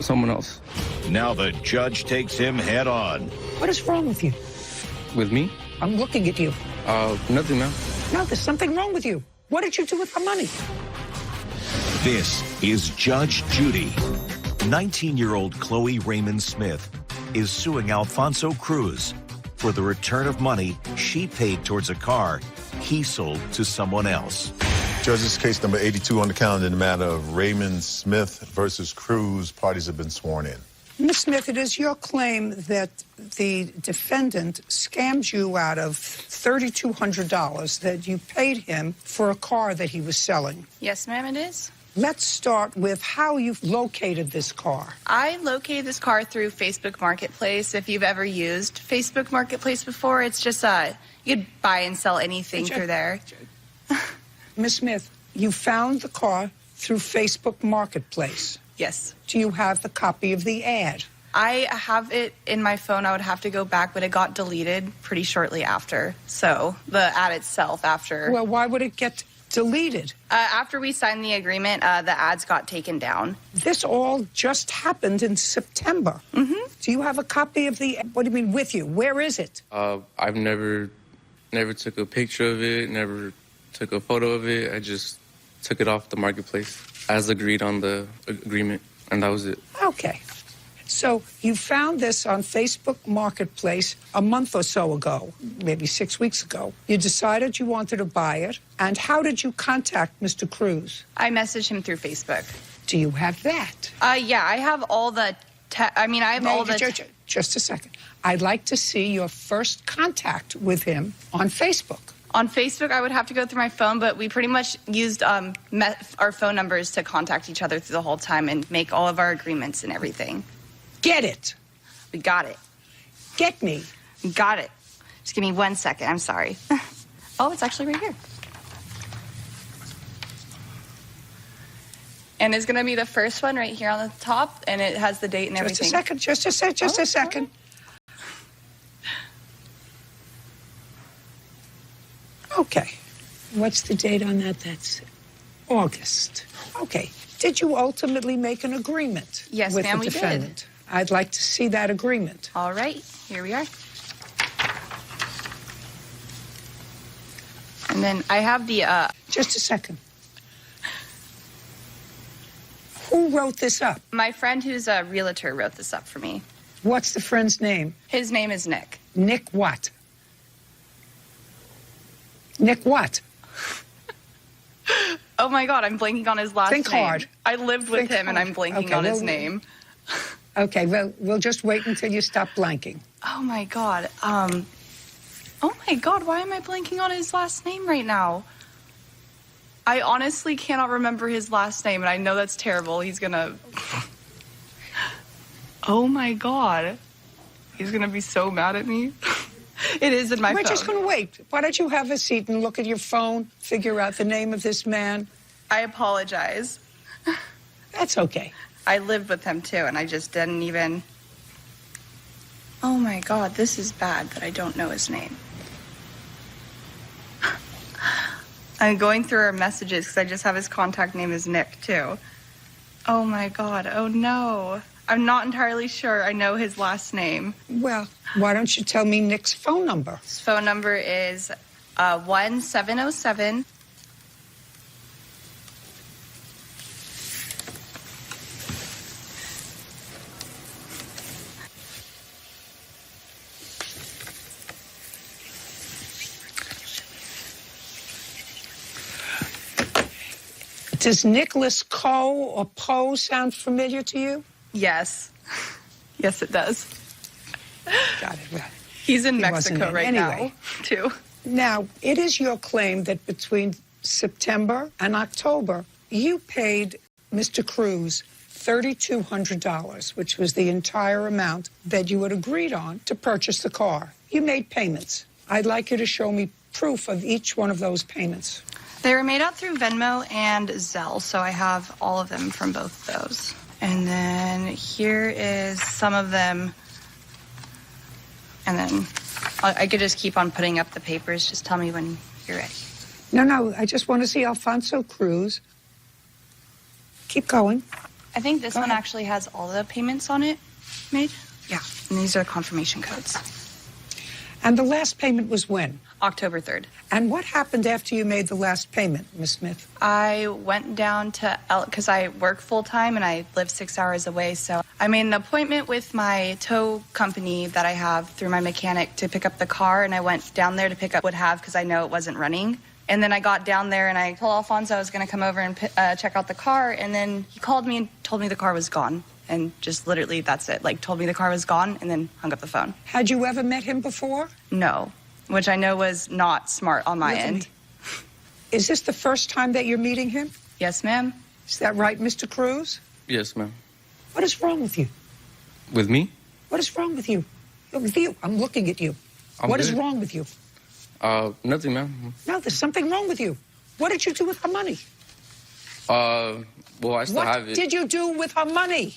someone else. Now the judge takes him head on. What is wrong with you? With me? I'm looking at you. Nothing, ma'am. No, there's something wrong with you. What did you do with the money? This is Judge Judy. 19-year-old Chloe Raymond Smith is suing Alfonso Cruz for the return of money she paid towards a car he sold to someone else. Judge, this is case number 82 on the calendar in the matter of Raymond Smith versus Cruz. Parties have been sworn in. Ms. Smith, it is your claim that the defendant scammed you out of $3,200 that you paid him for a car that he was selling. Yes, ma'am, it is. Let's start with how you've located this car. I located this car through Facebook Marketplace. If you've ever used Facebook Marketplace before, it's just you could buy and sell anything through there. Ms. Smith, you found the car through Facebook Marketplace. Yes. Do you have the copy of the ad? I have it in my phone. I would have to go back, but it got deleted pretty shortly after. So the ad itself after. Well, why would it get deleted? After we signed the agreement, the ads got taken down. This all just happened in September. Mm-hmm. Do you have a copy of the, what do you mean with you? Where is it? I've never took a picture of it, never took a photo of it. I just took it off the marketplace as agreed on the agreement, and that was it. Okay. So you found this on Facebook Marketplace a month or so ago, maybe 6 weeks ago. You decided you wanted to buy it. And how did you contact Mr. Cruz? I messaged him through Facebook. Do you have that? Yeah, I have all the... Just a second. I'd like to see your first contact with him on Facebook. On Facebook, I would have to go through my phone, but we pretty much used our phone numbers to contact each other through the whole time and make all of our agreements and everything. Get it. We got it. Get me. We got it. Just give me 1 second. I'm sorry. Oh, it's actually right here. And it's going to be the first one right here on the top, and it has the date and everything. Just a second. Okay. What's the date on that? That's August. Okay. Did you ultimately make an agreement yes, with ma'am, the defendant? Did. I'd like to see that agreement. All right. Here we are. And then I have the... Just a second. Who wrote this up? My friend who's a realtor wrote this up for me. What's the friend's name? His name is Nick. Nick what? Nick what? Oh, my God, I'm blanking on his last name. Think hard. I lived with him, and I'm blanking on his name. Okay, well, we'll just wait until you stop blanking. Oh, my God. Oh, my God, why am I blanking on his last name right now? I honestly cannot remember his last name, and I know that's terrible. He's gonna... Oh, my God. He's gonna be so mad at me. It is in my phone. We're just going to wait. Why don't you have a seat and look at your phone, figure out the name of this man? I apologize. That's okay. I lived with him, too, and I just didn't even... Oh, my God, this is bad that I don't know his name. I'm going through our messages because I just have his contact name as Nick, too. Oh, my God. Oh, no. I'm not entirely sure I know his last name. Well, why don't you tell me Nick's phone number? His phone number is 1707. Does Nicholas Coe or Poe sound familiar to you? Yes. Yes, it does. Got it. Right. He's in Mexico right now, too. Now, it is your claim that between September and October, you paid Mr. Cruz $3,200, which was the entire amount that you had agreed on to purchase the car. You made payments. I'd like you to show me proof of each one of those payments. They were made out through Venmo and Zelle, so I have all of them from both of those. And then here is some of them. And then I could just keep on putting up the papers. Just tell me when you're ready. No, I just want to see Alfonso Cruz. Keep going. I think this Go one ahead. actually has all the payments on it made. Yeah, and these are confirmation codes. And the last payment was when? October 3rd. And what happened after you made the last payment, Miss Smith? I went down to because I work full time and I live 6 hours away. So I made an appointment with my tow company that I have through my mechanic to pick up the car. And I went down there to pick up would have because I know it wasn't running. And then I got down there and I told Alfonso I was going to come over and check out the car. And then he called me and told me the car was gone. And just literally that's it. Like told me the car was gone and then hung up the phone. Had you ever met him before? No, which I know was not smart on my Listen, end. Is this the first time that you're meeting him? Yes, ma'am. Is that right, Mr. Cruz? Yes, ma'am. What is wrong with you? With me? What is wrong with you? With you. I'm looking at you. I'm What is good. wrong with you? Nothing, ma'am. No, there's something wrong with you. What did you do with her money? Well, I still have What it. did you do with her money?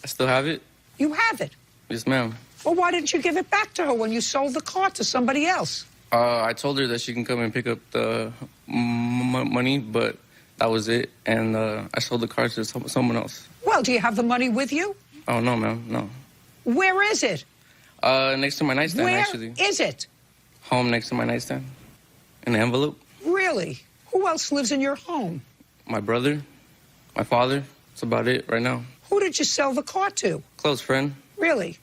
I still have it. You have it. Yes, ma'am. Well, why didn't you give it back to her when you sold the car to somebody else? I told her that she can come and pick up the money, but that was it. And I sold the car to someone else. Well, do you have the money with you? Oh, no, ma'am. No. Where is it? Next to my nightstand, Where actually. is it? Home next to my nightstand. In an envelope. Really? Who else lives in your home? My brother. My father. That's about it right now. Who did you sell the car to? Close friend. Really?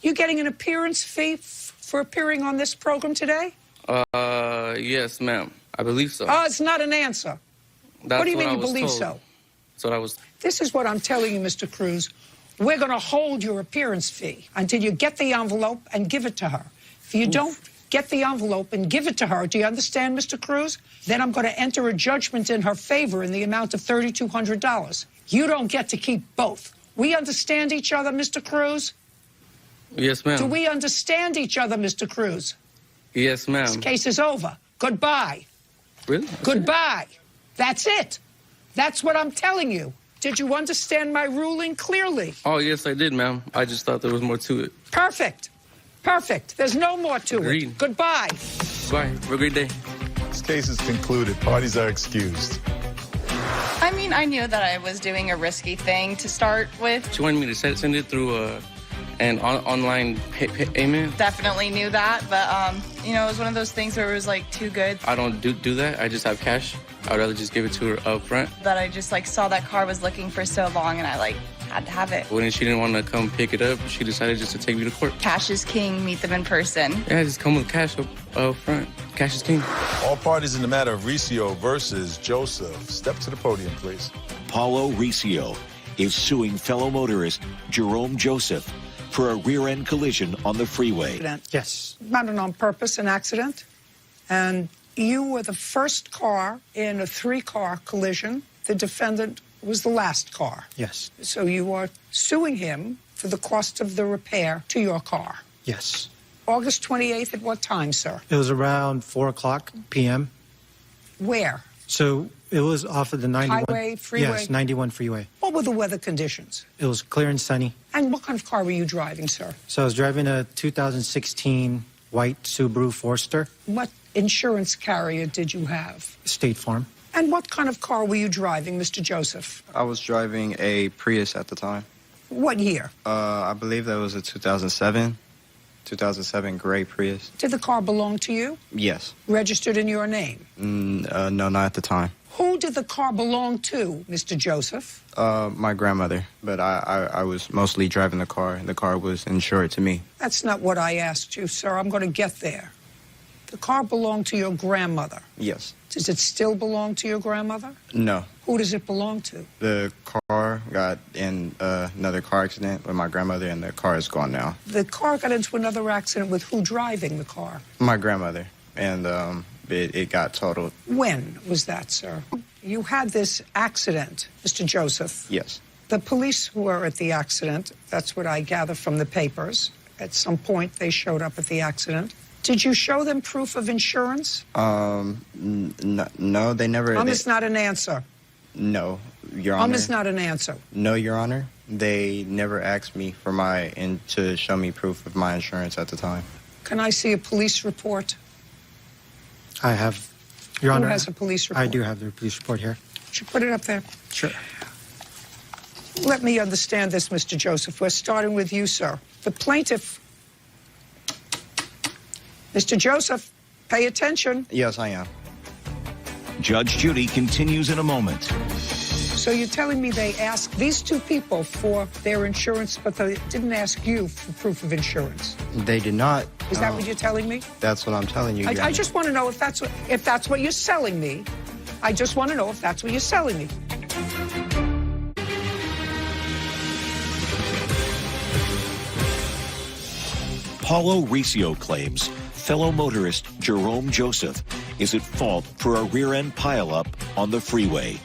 You getting an appearance fee for appearing on this program today? Yes, ma'am. I believe so. Oh, it's not an answer. That's What do you mean I you was believe told. so? That's what I was. This is what I'm telling you, Mr. Cruz. We're going to hold your appearance fee until you get the envelope and give it to her. If you don't get the envelope and give it to her, do you understand, Mr. Cruz? Then I'm going to enter a judgment in her favor in the amount of $3,200. You don't get to keep both. We understand each other, Mr. Cruz? Yes, ma'am. Do we understand each other, Mr. Cruz? Yes, ma'am. This case is over. Goodbye. Really? Goodbye. That's it. That's what I'm telling you. Did you understand my ruling clearly? Oh, yes, I did, ma'am. I just thought there was more to it. Perfect. Perfect. There's no more to Agreed. it. Goodbye. Bye. Have a great day. This case is concluded. Parties are excused. I mean, I knew that I was doing a risky thing to start with. She wanted me to send it through an online payment. Definitely knew that, but you know, it was one of those things where it was like too good I don't do that. I just have cash. I'd rather just give it to her up front. that I just like saw that car was looking for so long, and I like had to have it. When she didn't want to come pick it up, she decided just to take me to court. Cash is king. Meet them in person. Yeah, just come with cash up front. Cash is king. All parties in the matter of Riccio versus Joseph. Step to the podium, please. Paulo Riccio is suing fellow motorist Jerome Joseph for a rear-end collision on the freeway. Accident. Yes. Not an on purpose, an accident. And you were the first car in a three-car collision. The defendant was the last car. Yes. So you are suing him for the cost of the repair to your car. Yes. August 28th at what time, sir? It was around 4 o'clock p.m. Where? So it was off of the 91. Highway, freeway? Yes, 91 freeway. What were the weather conditions? It was clear and sunny. And what kind of car were you driving, sir? So I was driving a 2016 white Subaru Forester, What insurance carrier did you have? State Farm. And what kind of car were you driving, Mr. Joseph? I was driving a Prius at the time. What year? I believe that was a 2007 gray Prius. Did the car belong to you? Yes. Registered in your name? No, not at the time. Who did the car belong to, Mr. Joseph? My grandmother, but I was mostly driving the car. The car was insured to me. That's not what I asked you, sir. I'm going to get there. The car belonged to your grandmother. Yes. Does it still belong to your grandmother? No. Who does it belong to? The car got in another car accident with my grandmother, and the car is gone now. The car got into another accident with who driving the car? My grandmother, and it got totaled. When was that, sir? You had this accident, Mr. Joseph. Yes. The police were at the accident. That's what I gather from the papers. At some point, they showed up at the accident. Did you show them proof of insurance? No, they never. Is not an answer. No, Your Honor. Is not an answer. No, Your Honor. They never asked me for to show me proof of my insurance at the time. Can I see a police report? I have, Your Honor. Who has a police report? I do have the police report here. Should put it up there. Sure. Let me understand this, Mr. Joseph. We're starting with you, sir. The plaintiff... Mr. Joseph, pay attention. Yes, I am. Judge Judy continues in a moment. So you're telling me they asked these two people for their insurance, but they didn't ask you for proof of insurance? They did not. Is that what you're telling me? That's what I'm telling you. I just want to know if that's what you're selling me. I just want to know if that's what you're selling me. Paulo Riccio claims fellow motorist Jerome Joseph is at fault for a rear-end pileup on the freeway.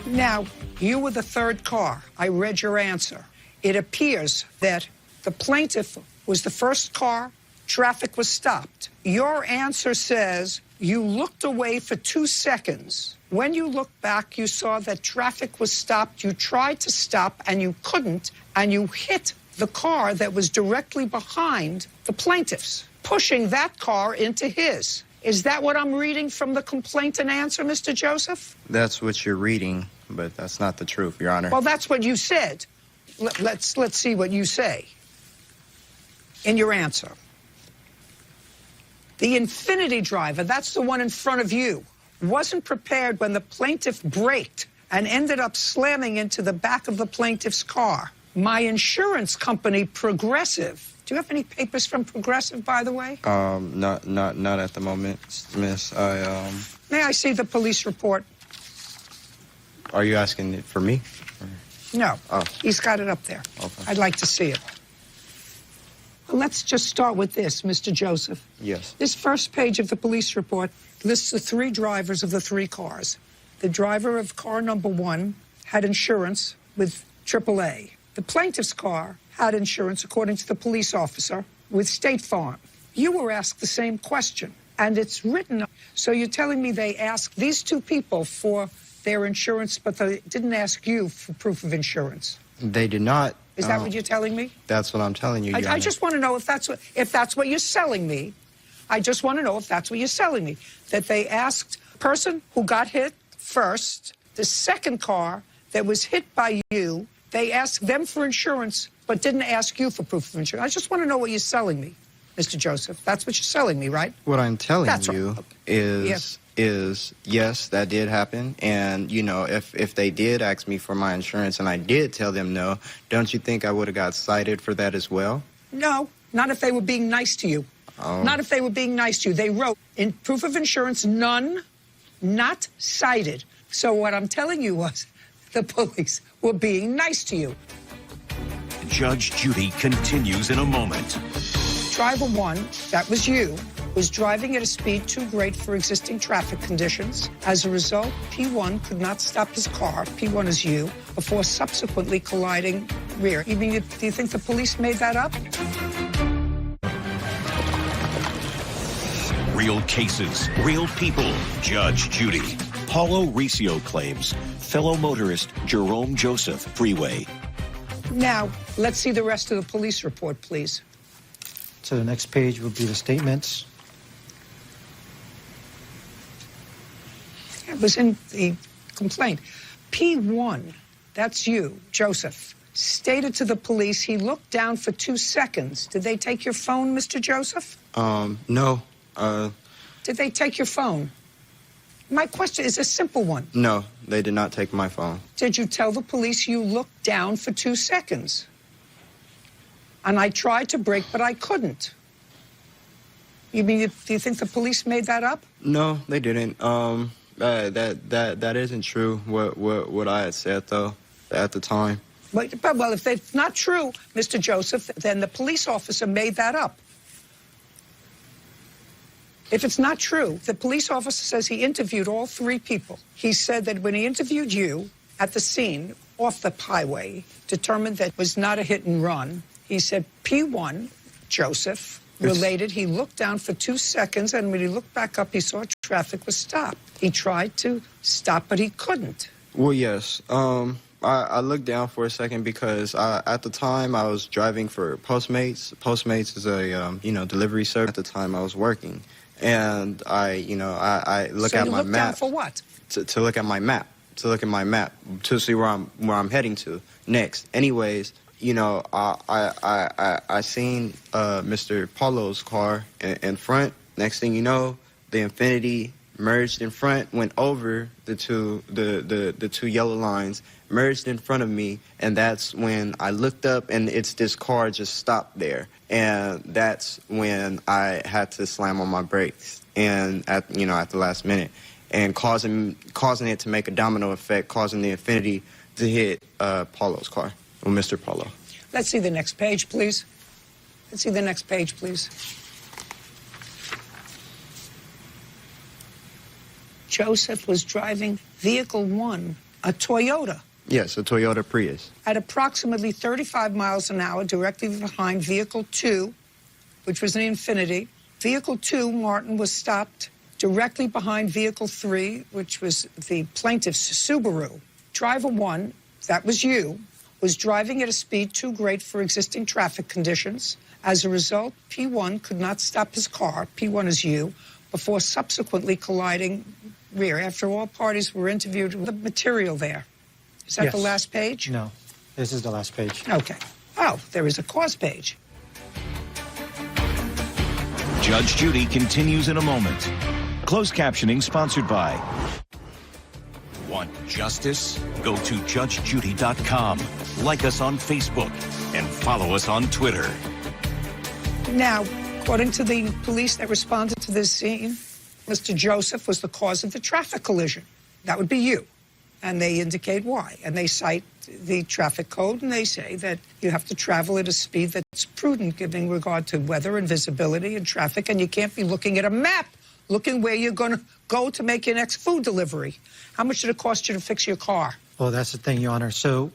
Now, you were the third car. I read your answer. It appears that the plaintiff was the first car, traffic was stopped. Your answer says you looked away for 2 seconds. When you looked back, you saw that traffic was stopped. You tried to stop, and you couldn't, and you hit the car that was directly behind the plaintiff's, pushing that car into his. Is that what I'm reading from the complaint and answer, Mr. Joseph? That's what you're reading, but that's not the truth, Your Honor. Well, that's what you said. Let's see what you say in your answer. The Infinity driver, that's the one in front of you, wasn't prepared when the plaintiff braked and ended up slamming into the back of the plaintiff's car. My insurance company, Progressive. Do you have any papers from Progressive, by the way? Not at the moment, Miss. May I see the police report? Are you asking it for me? No. Oh. He's got it up there. Okay. I'd like to see it. Well, let's just start with this, Mr. Joseph. Yes. This first page of the police report lists the 3 drivers of the 3 cars. The driver of car number 1 had insurance with AAA. The plaintiff's car had insurance, according to the police officer, with State Farm. You were asked the same question, and it's written. So you're telling me they asked these 2 people for their insurance, but they didn't ask you for proof of insurance? They did not. Is that what you're telling me? That's what I'm telling you, Your I Honor. just want to know if that's what you're selling me. I just want to know if that's what you're selling me. That they asked the person who got hit first, the second car that was hit by you, they asked them for insurance, but didn't ask you for proof of insurance. I just want to know what you're selling me, Mr. Joseph. That's what you're selling me, right? What I'm telling That's you right. is yes, that did happen. And, you know, if they did ask me for my insurance and I did tell them no, don't you think I would have got cited for that as well? No, not if they were being nice to you. Not if they were being nice to you. They wrote in proof of insurance, none, not cited. So what I'm telling you was the police were being nice to you. Judge Judy continues in a moment. Driver 1, that was you, was driving at a speed too great for existing traffic conditions. As a result, P1 could not stop his car, P1 is you, before subsequently colliding rear. Do you think the police made that up? Real cases, real people. Judge Judy. Paulo Riccio claims fellow motorist Jerome Joseph, Freeway. Now, let's see the rest of the police report, please. So the next page will be the statements. It was in the complaint. P1, that's you, Joseph, stated to the police he looked down for 2 seconds. Did they take your phone, Mr. Joseph? No. Did they take your phone? My question is a simple one. No, they did not take my phone. Did you tell the police you looked down for 2 seconds? And I tried to brake, but I couldn't. Do you think the police made that up? No, they didn't. That isn't true. What I had said though at the time. But well, if it's not true, Mr. Joseph, then the police officer made that up. If it's not true, the police officer says he interviewed all 3 people. He said that when he interviewed you at the scene off the highway, determined that it was not a hit and run. He said P1, Joseph, related he looked down for 2 seconds, and when he looked back up, he saw traffic was stopped. He tried to stop, but he couldn't. Well, yes. I looked down for a second because at the time I was driving for Postmates. Postmates is a delivery service. At the time I was working, and I look at my map. So you looked down for what? To look at my map. look at my map to see where I'm heading to next. Anyways, you know, I seen Mr. Paulo's car in front. Next thing you know, the Infiniti merged in front, went over the two yellow lines, merged in front of me, and that's when I looked up and it's this car just stopped there. And that's when I had to slam on my brakes and at the last minute, and causing it to make a domino effect, causing the Infiniti to hit Paulo's car, or Mr. Paulo. Let's see the next page, please. Let's see the next page, please. Joseph was driving vehicle 1, a Toyota. Yes, a Toyota Prius. At approximately 35 miles an hour, directly behind vehicle 2, which was an Infiniti. Vehicle 2, Martin, was stopped directly behind vehicle 3, which was the plaintiff's Subaru. Driver 1, that was you, was driving at a speed too great for existing traffic conditions. As a result, P1 could not stop his car, P1 is you, before subsequently colliding rear. After all parties were interviewed with the material there. Is that Yes. the last page? No, this is the last page. Okay. Oh, there is a cause page. Judge Judy continues in a moment. Closed captioning sponsored by. Want justice? Go to judgejudy.com. Like us on Facebook and follow us on Twitter. Now, according to the police that responded to this scene, Mr. Joseph was the cause of the traffic collision. That would be you. And they indicate why. And they cite the traffic code, and they say that you have to travel at a speed that's prudent, giving regard to weather and visibility and traffic, and you can't be looking at a map, looking where you're going to go to make your next food delivery. How much did it cost you to fix your car? Well, that's the thing, Your Honor. So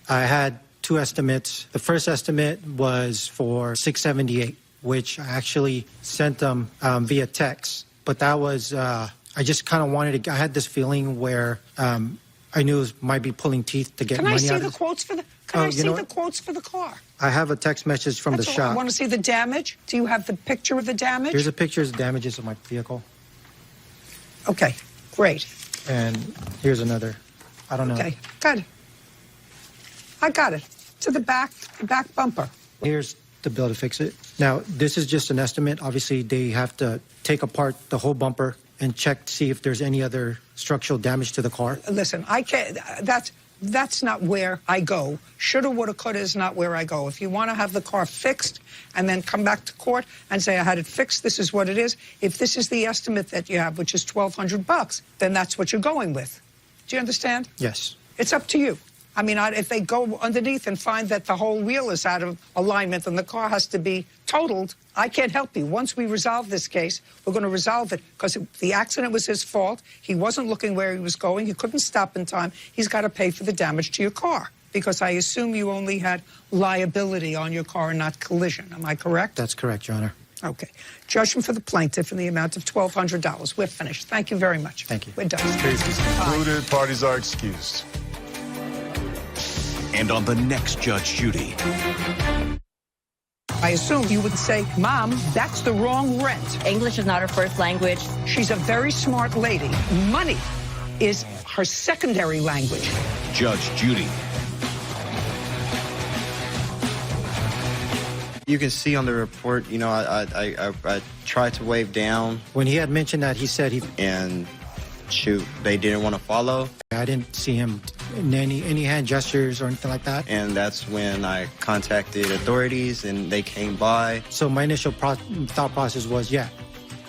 I had two estimates. The first estimate was for $678, which I actually sent them via text. But that was, I just kind of wanted to, I had this feeling where I knew it might be pulling teeth to get Can money I see out of the this. quotes for the? Can I see the quotes for the car? I have a text message from That's the all. I shop. want to see the damage. Do you have the picture of the damage? Here's a picture of the damages of my vehicle. Okay, great. And here's another. I don't know. Okay, good. I got it. To the back bumper. Here's the bill to fix it. Now, this is just an estimate. Obviously, they have to take apart the whole bumper and check to see if there's any other structural damage to the car. Listen, I can't. That's not where I go. Shoulda, woulda, coulda is not where I go. If you want to have the car fixed and then come back to court and say I had it fixed, this is what it is. If this is the estimate that you have, which is $1,200, then that's what you're going with. Do you understand? Yes. It's up to you. I mean, if they go underneath and find that the whole wheel is out of alignment and the car has to be totaled, I can't help you. Once we resolve this case, we're going to resolve it because the accident was his fault. He wasn't looking where he was going. He couldn't stop in time. He's got to pay for the damage to your car because I assume you only had liability on your car and not collision. Am I correct? That's correct, Your Honor. Okay. Judgment for the plaintiff in the amount of $1,200. We're finished. Thank you very much. Thank you. We're done. Case is concluded. Parties are excused. And on the next Judge Judy. I assume you would say, Mom, that's the wrong rent. English is not her first language. She's a very smart lady. Money is her secondary language. Judge Judy. You can see on the report, you know, I tried to wave down. When he had mentioned that, he said And shoot, they didn't want to follow. I didn't see him in any hand gestures or anything like that. And that's when I contacted authorities and they came by. So my initial thought process was, yeah,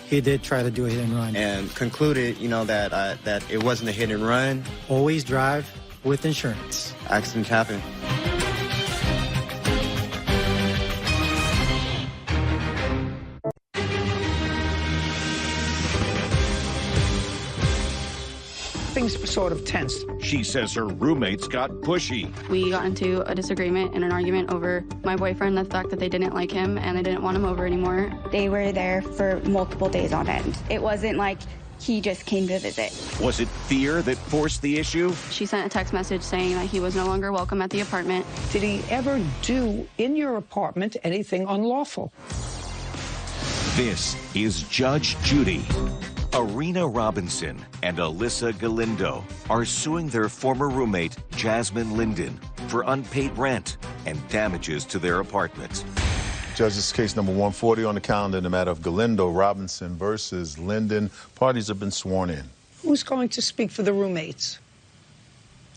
he did try to do a hit and run. And concluded, you know, that it wasn't a hit and run. Always drive with insurance. Accidents happen. Things were sort of tense. She says her roommates got pushy. We got into a disagreement and an argument over my boyfriend, the fact that they didn't like him and they didn't want him over anymore. They were there for multiple days on end. It wasn't like he just came to visit. Was it fear that forced the issue? She sent a text message saying that he was no longer welcome at the apartment. Did he ever do in your apartment anything unlawful? This is Judge Judy. Arena Robinson and Alyssa Galindo are suing their former roommate, Jasmine Linden, for unpaid rent and damages to their apartment. Judges, case number 140 on the calendar in the matter of Galindo Robinson versus Linden. Parties have been sworn in. Who's going to speak for the roommates?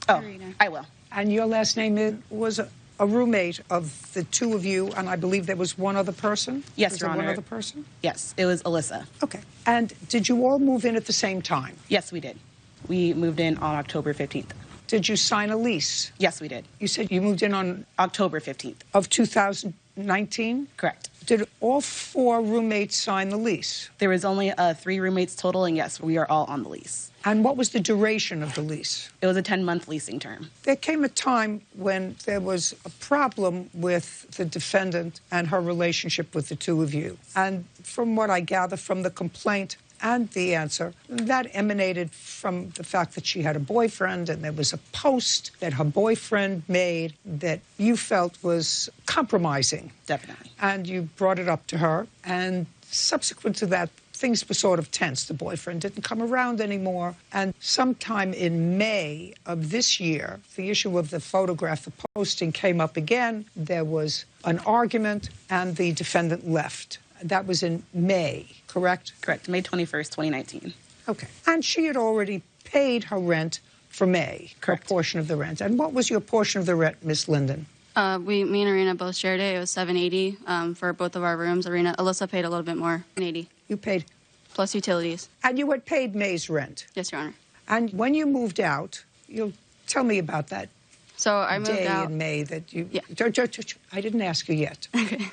Oh, I will. And your last name was a roommate of the two of you, and I believe there was one other person? Yes, Your Honor. One other person? Yes, it was Alyssa. Okay. And did you all move in at the same time? Yes, we did. We moved in on October 15th. Did you sign a lease? Yes, we did. You said you moved in on October 15th. Of 2019? Correct. Did all four roommates sign the lease? There was only 3 roommates total, and yes, we are all on the lease. And what was the duration of the lease? It was a 10-month leasing term. There came a time when there was a problem with the defendant and her relationship with the two of you. And from what I gather from the complaint and the answer, that emanated from the fact that she had a boyfriend, and there was a post that her boyfriend made that you felt was compromising. Definitely. And you brought it up to her, and subsequent to that, things were sort of tense. The boyfriend didn't come around anymore. And sometime in May of this year, the issue of the photograph, the posting came up again. There was an argument, and the defendant left. That was in May, correct? Correct. May 21st, 2019. Okay. And she had already paid her rent for May. Correct. Her portion of the rent. And what was your portion of the rent, Miss Linden? Me and Arena both shared it. It was $780 for both of our rooms. Alyssa paid a little bit more, $80. You paid? Plus utilities. And you had paid May's rent? Yes, Your Honor. And when you moved out, you'll tell me about that. So I moved day out in May that you... Yeah. I didn't ask you yet. Okay.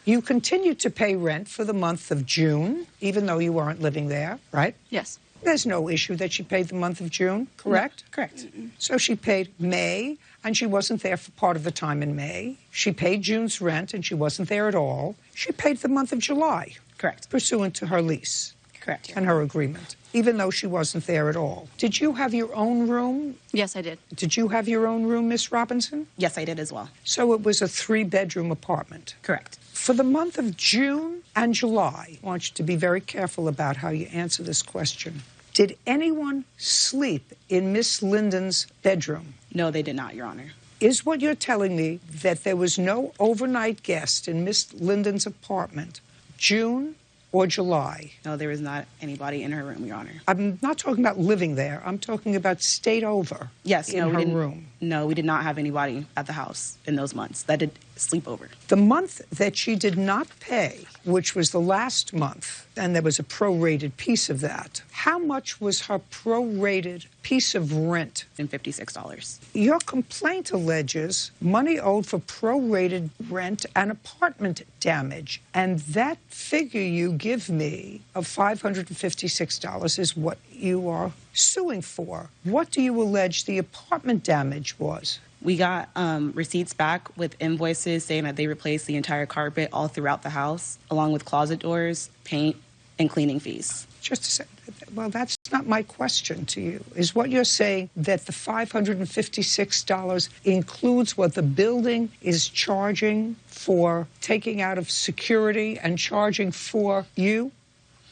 You continued to pay rent for the month of June, even though you weren't living there, right? Yes. There's no issue that she paid the month of June, correct? No, correct. So she paid May, and she wasn't there for part of the time in May. She paid June's rent, and she wasn't there at all. She paid the month of July. Correct. Pursuant to her lease. Correct. And her agreement, even though she wasn't there at all. Did you have your own room? Yes, I did. Did you have your own room, Miss Robinson? Yes, I did as well. So it was a 3-bedroom apartment. Correct. For the month of June and July, I want you to be very careful about how you answer this question. Did anyone sleep in Miss Linden's bedroom? No, they did not, Your Honor. Is what you're telling me that there was no overnight guest in Miss Linden's apartment, June or July? No, there was not anybody in her room, Your Honor. I'm not talking about living there. I'm talking about stayed over in her room. No, we did not have anybody at the house in those months that did sleep over. The month that she did not pay, which was the last month, and there was a prorated piece of that, how much was her prorated piece of rent? $56. Your complaint alleges money owed for prorated rent and apartment damage, and that figure you give me of $556 is what you are suing for. What do you allege the apartment damage was? We got receipts back with invoices saying that they replaced the entire carpet all throughout the house, along with closet doors, paint, and cleaning fees. Just to say, well, that's not my question to you. Is what you're saying that the $556 includes what the building is charging for taking out of security and charging for you?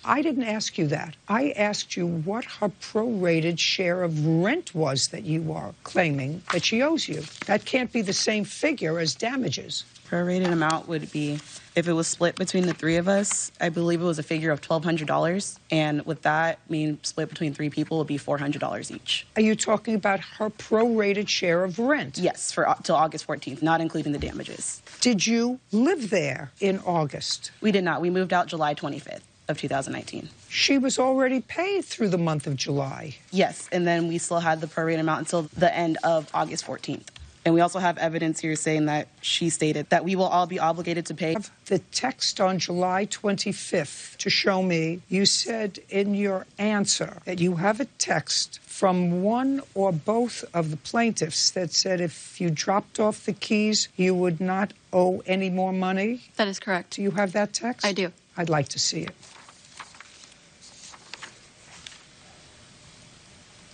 I didn't ask you that. I asked you what her prorated share of rent was that you are claiming that she owes you. That can't be the same figure as damages. Prorated amount would be, if it was split between the 3 of us, I believe it was a figure of $1,200. And with that, split between 3 people would be $400 each. Are you talking about her prorated share of rent? Yes, till August 14th, not including the damages. Did you live there in August? We did not. We moved out July 25th. Of 2019. She was already paid through the month of July. Yes, and then we still had the prorated amount until the end of August 14th. And we also have evidence here saying that she stated that we will all be obligated to pay. The text on July 25th to show me, you said in your answer that you have a text from one or both of the plaintiffs that said if you dropped off the keys, you would not owe any more money. That is correct. Do you have that text? I do. I'd like to see it.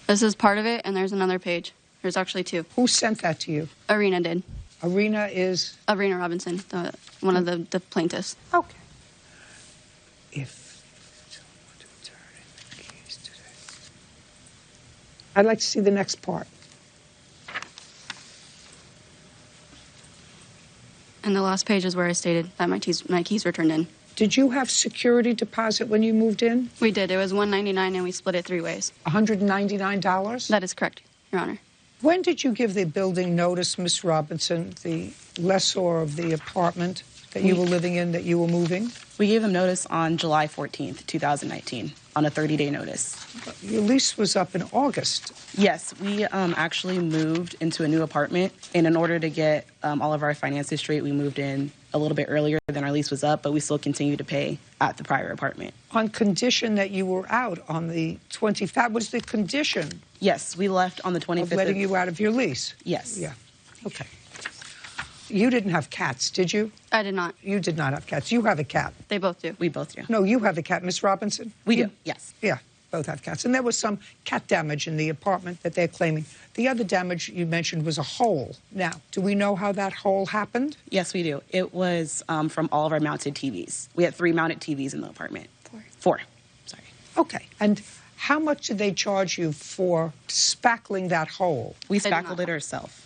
This is part of it, and there's another page. There's actually 2. Who sent that to you? Arena did. Arena is? Arena Robinson, one of the plaintiffs. Okay. If you want to return the I'd like to see the next part. And the last page is where I stated that my keys were turned in. Did you have security deposit when you moved in? We did. It was $199 and we split it 3 ways. $199? That is correct, Your Honor. When did you give the building notice, Miss Robinson, the lessor of the apartment that you were living in, that you were moving? We gave them notice on July 14th, 2019, on a 30-day notice. Your lease was up in August. Yes, we actually moved into a new apartment, and in order to get all of our finances straight, we moved in a little bit earlier than our lease was up, but we still continued to pay at the prior apartment. On condition that you were out on the 25th. That was the condition. Yes, we left on the 25th. Of letting you out of your lease. Yes. Yeah. Okay. You didn't have cats, did you? I did not. You did not have cats. You have a cat. They both do. We both do. No, you have a cat, Miss Robinson. We do, yes. Yeah, both have cats. And there was some cat damage in the apartment that they're claiming. The other damage you mentioned was a hole. Now, do we know how that hole happened? Yes, we do. It was from all of our mounted TVs. We had 3 mounted TVs in the apartment. 4. Sorry. Okay. And how much did they charge you for spackling that hole? We spackled it ourselves.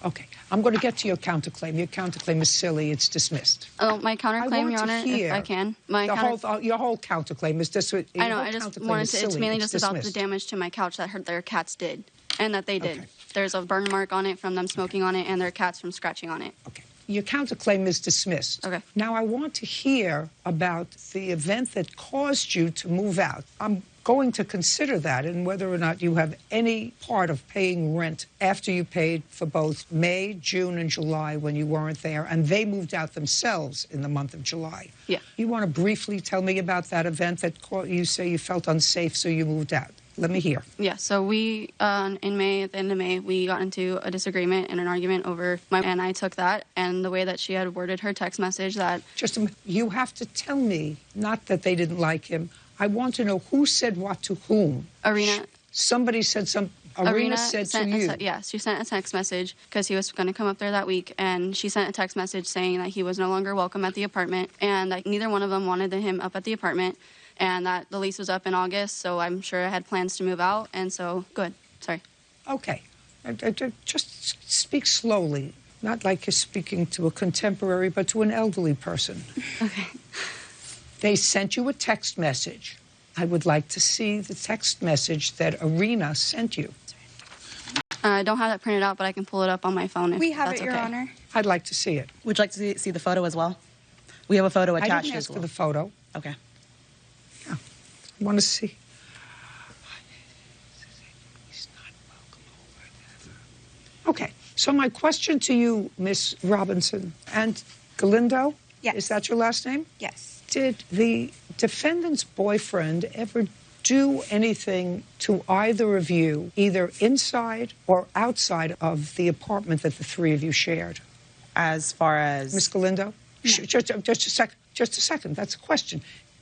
Okay. I'm going to get to your counterclaim. Your counterclaim is silly. It's dismissed. Oh, my counterclaim, Your Honor, if I can. Your whole counterclaim is dismissed. I know. I just wanted to. It's mainly just about the damage to my couch that their cats did, and that they did. Okay. There's a burn mark on it from them smoking on it, and their cats from scratching on it. Okay. Your counterclaim is dismissed. Okay. Now, I want to hear about the event that caused you to move out. I'm going to consider that and whether or not you have any part of paying rent after you paid for both May, June, and July when you weren't there, and they moved out themselves in the month of July. Yeah. You want to briefly tell me about that event that you say you felt unsafe, so you moved out? Let me hear. Yeah, so we, in May, at the end of May, we got into a disagreement and an argument over and I took that, and the way that she had worded her text message that... You have to tell me, not that they didn't like him. I want to know who said what to whom. Arena. Somebody said Arena said to you. Yes, she sent a text message because he was going to come up there that week, and she sent a text message saying that he was no longer welcome at the apartment, and that neither one of them wanted him up at the apartment, and that the lease was up in August, so I'm sure I had plans to move out, and so, good. Sorry. Okay. Just speak slowly, not like you're speaking to a contemporary, but to an elderly person. Okay. They sent you a text message. I would like to see the text message that Arena sent you. I don't have that printed out, but I can pull it up on my phone if we have that's it, Your okay. Honor. I'd like to see it. Would you like to see the photo as well? We have a photo attached I didn't as ask well. for the photo. Okay. Yeah. I want to see. Okay. So my question to you, Miss Robinson, and Galindo? Yes. Is that your last name? Yes. Did the defendant's boyfriend ever do anything to either of you, either inside or outside of the apartment that the 3 of you shared? As far as... Miss Galindo? No. Just a second. That's a question.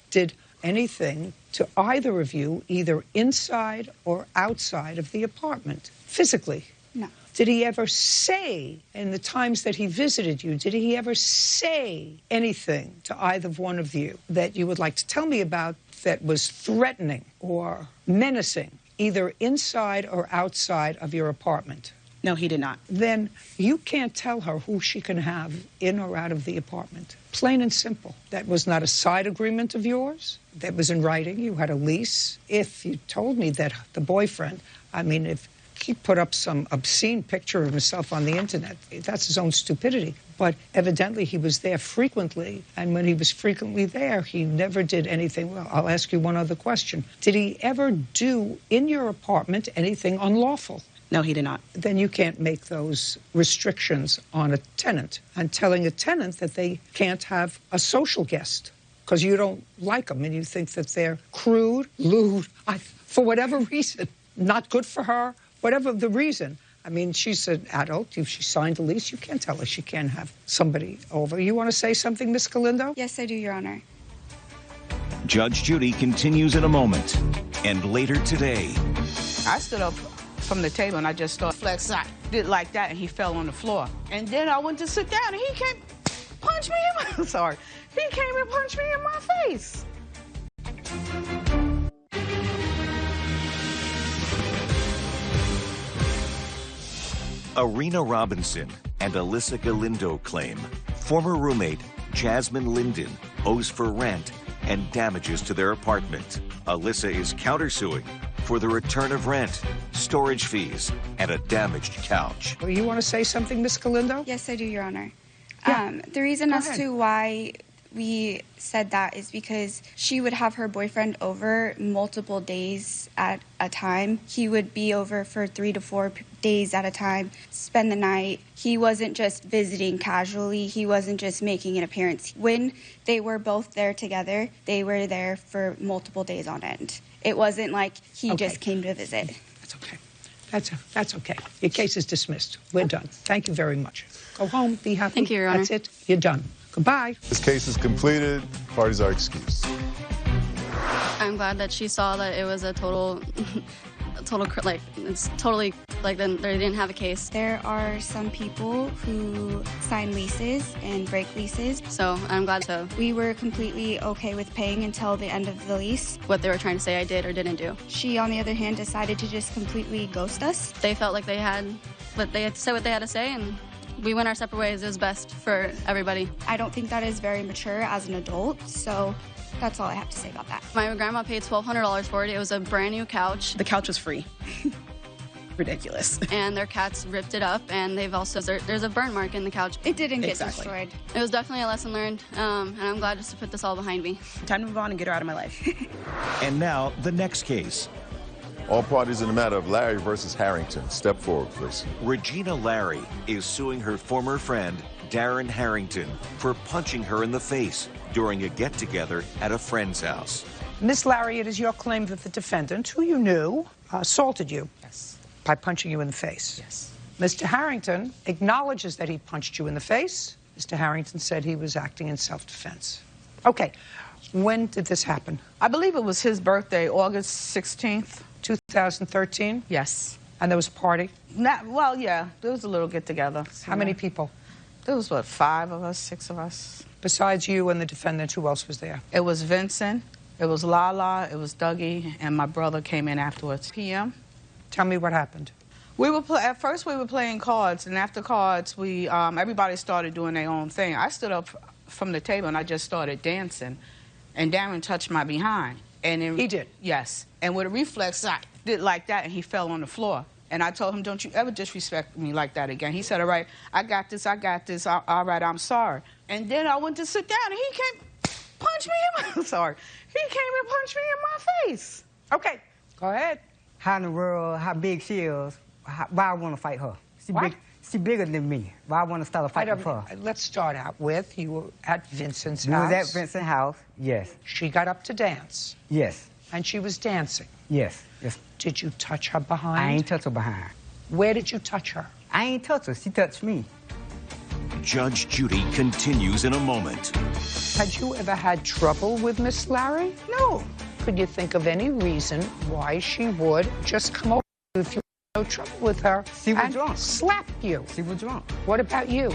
Did anything to either of you, either inside or outside of the apartment, physically? No. Did he ever say, in the times that he visited you, did he ever say anything to either one of you that you would like to tell me about that was threatening or menacing, either inside or outside of your apartment? No, he did not. Then you can't tell her who she can have in or out of the apartment. Plain and simple. That was not a side agreement of yours. That was in writing. You had a lease. If you told me that the boyfriend, I mean, if he put up some obscene picture of himself on the internet, that's his own stupidity. But evidently he was there frequently, and when he was frequently there, he never did anything. Well, I'll ask you one other question. Did he ever do in your apartment anything unlawful? No, he did not. Then you can't make those restrictions on a tenant and telling a tenant that they can't have a social guest because you don't like them and you think that they're crude, lewd, for whatever reason, not good for her, whatever the reason. I mean, she's an adult. If she signed a lease, you can't tell her she can't have somebody over. You want to say something, Miss Galindo? Yes, I do, Your Honor. Judge Judy continues in a moment. And later today. I stood up from the table and I just started flex. I did like that and he fell on the floor. And then I went to sit down and he came punch me in my sorry. He came and punched me in my face. Arena Robinson and Alyssa Galindo claim former roommate Jasmine Linden owes for rent and damages to their apartment. Alyssa is countersuing for the return of rent, storage fees, and a damaged couch. Well, you want to say something, Miss Galindo? Yes, I do, Your Honor. Yeah. The reason Go as ahead. to why we said that is because she would have her boyfriend over multiple days at a time. He would be over for 3 to 4 days at a time, spend the night. He wasn't just visiting casually. He wasn't just making an appearance. When they were both there together, they were there for multiple days on end. It wasn't like he just came to visit. That's okay. That's okay. Your case is dismissed. We're done. Thank you very much. Go home. Be happy. Thank you, Your Honor. That's it. You're done. Goodbye. This case is completed. Parties are excused. I'm glad that she saw that it was a total, like, it's totally, like, then they didn't have a case. There are some people who sign leases and break leases. So I'm glad We were completely okay with paying until the end of the lease. what they were trying to say I did or didn't do. She, on the other hand, decided to just completely ghost us. They felt like they had what they had to say, what they had to say, and we went our separate ways. It was best for everybody. I don't think that is very mature as an adult, so that's all I have to say about that. My grandma paid $1,200 for it. It was a brand new couch. The couch was free. Ridiculous. And their cats ripped it up, and they've also, there's a burn mark in the couch. It didn't get destroyed. It was definitely a lesson learned, and I'm glad just to put this all behind me. Time to move on and get her out of my life. And now, the next case. All parties in the matter of Larry versus Harrington. Step forward, please. Regina Larry is suing her former friend, Darren Harrington, for punching her in the face during a get-together at a friend's house. Miss Larry, it is your claim that the defendant, who you knew, assaulted you. Yes. By punching you in the face. Yes. Mr. Harrington acknowledges that he punched you in the face. Mr. Harrington said he was acting in self-defense. Okay. When did this happen? I believe it was his birthday, August 16th. 2013? Yes. And there was a party? Well, yeah, there was a little get-together. How many people? There was, what, 5 of us, 6 of us? Besides you and the defendant, who else was there? It was Vincent, it was Lala, it was Dougie, and my brother came in afterwards. PM. Tell me what happened. We were at first we were playing cards, and after cards, we everybody started doing their own thing. I stood up from the table and I just started dancing, and Darren touched my behind. And then, he did? Yes. And with a reflex, I did like that, and he fell on the floor. And I told him, don't you ever disrespect me like that again. He said, all right, I got this. All right, I'm sorry. And then I went to sit down, and he came punch me in my, sorry. He came and punched me in my face. Okay, go ahead. How in the world, how big she is, why I want to fight her? What? She bigger than me. Why I want to start a fight with her? Let's start out with, you were at Vincent's You house. was at Vincent's house, yes. She got up to dance. Yes. And she was dancing. Yes, yes. Did you touch her behind? I ain't touch her behind. Where did you touch her? I ain't touch her, she touched me. Judge Judy continues in a moment. Had you ever had trouble with Miss Larry? No. Could you think of any reason why she would just come over if you had no trouble with her She was and drunk. slap you? She was drunk. What about you?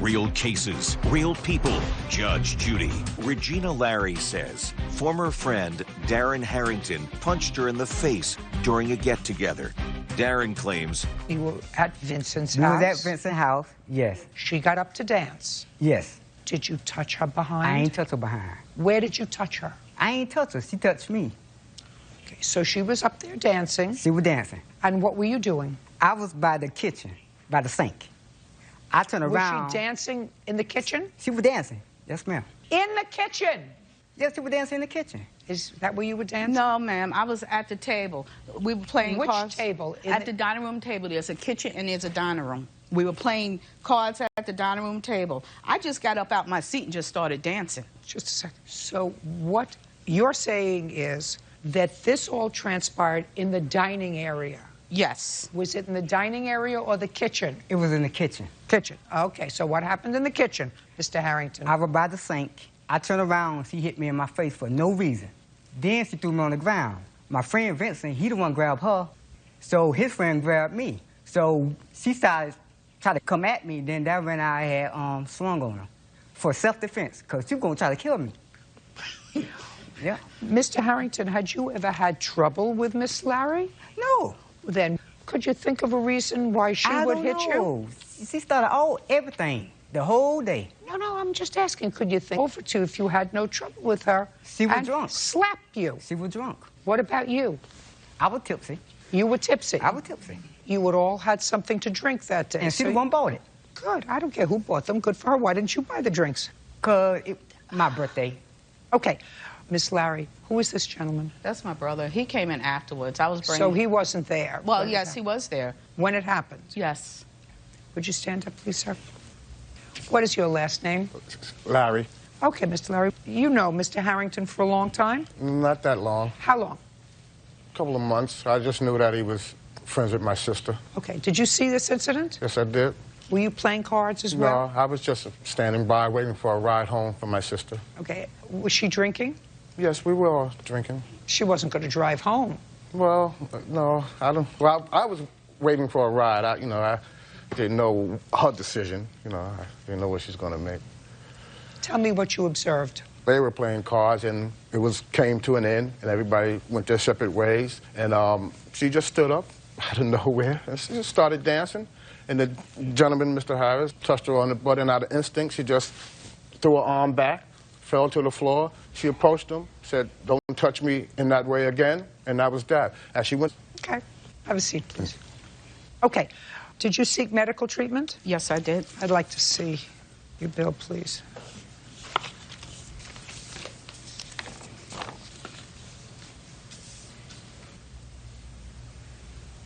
Real cases, real people. Judge Judy. Regina Larry says former friend Darren Harrington punched her in the face during a get-together. Darren claims You were at Vincent's You house. was at Vincent's house, yes. She got up to dance. Yes. Did you touch her behind? I ain't touch her behind. Where did you touch her? I ain't touch her, she touched me. Okay, so she was up there dancing. She was dancing. And what were you doing? I was by the kitchen, by the sink. I turned around. Was she dancing in the kitchen? She was dancing, yes, ma'am. In the kitchen? Yes, she was dancing in the kitchen. Is that where you were dancing? No, ma'am. I was at the table. We were playing Which cards. table? At the dining room table. There's a kitchen and there's a dining room. We were playing cards at the dining room table. I just got up out my seat and just started dancing. Just a second. So what you're saying is that this all transpired in the dining area? Yes. Was it in the dining area or the kitchen? It was in the kitchen. Kitchen. Okay, so what happened in the kitchen, Mr. Harrington? I was by the sink. I turned around and she hit me in my face for no reason. Then she threw me on the ground. My friend Vincent, he the one grabbed her, so his friend grabbed me. So she started trying to come at me, then that when I had swung on her for self-defense, because she was going to try to kill me. Yeah. Mr. Harrington, had you ever had trouble with Miss Larry? No. Then could you think of a reason why she would hit you? She started everything, the whole day. No, I'm just asking, could you think over to if you had no trouble with her? She was and drunk. Slap you? She was drunk. What about you? I was tipsy. You were tipsy? I was tipsy. You would all had something to drink that day. And she the one bought it. Good. I don't care who bought them. Good for her. Why didn't you buy the drinks? Because my birthday. Okay. Miss Larry, who is this gentleman? That's my brother. He came in afterwards. I was bringing... So he wasn't there? Well, yes, he was there. When it happened? Yes. Would you stand up, please, sir? What is your last name? Larry. Okay, Mr. Larry. You know Mr. Harrington for a long time? Not that long. How long? A couple of months. I just knew that he was friends with my sister. Okay. Did you see this incident? Yes, I did. Were you playing cards as well? No, I was just standing by waiting for a ride home from my sister. Okay. Was she drinking? Yes, we were all drinking. She wasn't going to drive home. Well, no, I don't. Well, I was waiting for a ride. I didn't know her decision. I didn't know what she's going to make. Tell me what you observed. They were playing cards, and it came to an end, and everybody went their separate ways. And she just stood up out of nowhere, and she just started dancing. And the gentleman, Mr. Harris, touched her on the butt, and out of instinct, she just threw her arm back, fell to the floor. She approached him, said, "Don't touch me in that way again," and that was that. As she went... Okay. Have a seat, please. Okay. Did you seek medical treatment? Yes, I did. I'd like to see your bill, please.